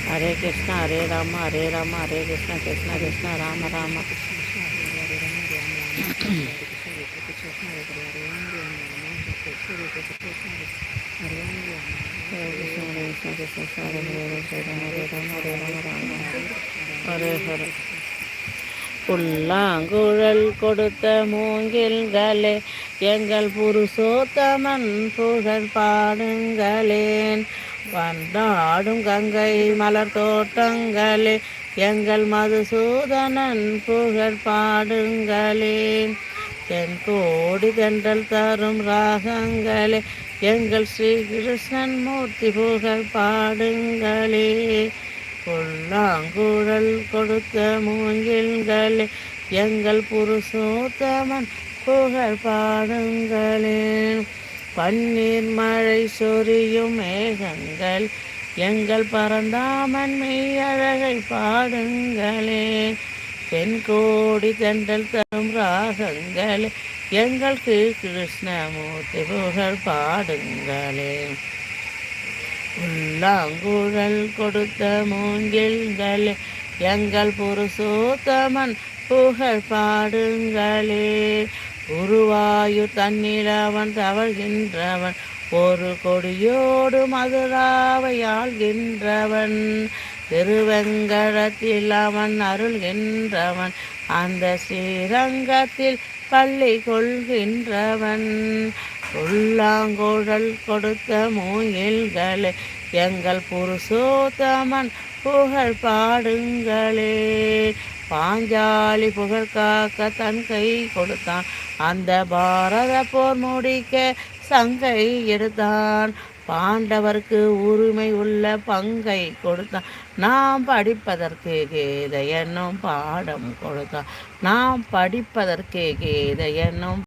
ஹரே கிருஷ்ணா ஹரே ராம ஹரே ராம ஹரே கிருஷ்ணா கிருஷ்ண கிருஷ்ண ராம ராம. ஹரே ஹரே. புல்லாங்குழல் கொடுத்த மூங்கில்களே எங்கள் புருஷோத்தமன் புகழ் பாடுங்களேன். வந்தாடும் கங்கை மலர் தோட்டங்களே எங்கள் மதுசூதனன் புகழ் பாடுங்களேன். தென் கோடி தென்றல் தரும் ராகங்களே எங்கள் ஸ்ரீ கிருஷ்ணன் மூர்த்தி புகழ் பாடுங்களே. புல்லாங்குழல் கொடுத்த மூங்கில்களே எங்கள் புருஷோத்தமன் புகழ் பாடுங்களே. பன்னீர் மழை சொரியும் மேகங்கள் எங்கள் பரந்தாமன் மெய்யழகை பாடுங்களே. தென்கோடி தென்றல் தரும் ராகங்களே எங்கள் கிருஷ்ணமூர்த்தி புகழ் பாடுங்களே. புல்லாங்குழல் கொடுத்த மூங்கில்களே எங்கள் புருஷோத்தமன் புகழ் பாடுங்களே. உருவாயு தன்னில் அவன் தவழ்கின்றவன் ஒரு கொடியோடு மதுராவை ஆள்கின்றவன். திருவெங்கடத்தில் அவன் அருள்கின்றவன் அந்த ஸ்ரீரங்கத்தில் பள்ளி கொள்கின்றவன். புல்லாங்குழல் கொடுத்த மூங்கில்களே எங்கள் புருஷோத்தமன் புகழ் பாடுங்களே. பாஞ்சாலி புகழ் காக்க தன் கை கொடுத்தான் அந்த பாரத போர் முடிக்க சங்கை எடுத்தான். பாண்டவருக்கு உரிமை உள்ள பங்கை கொடுத்தான். நாம் படிப்பதற்கு கீதை என்னும் பாடம் கொடுத்தான். நாம் படிப்பதற்கு கீதை என்னும்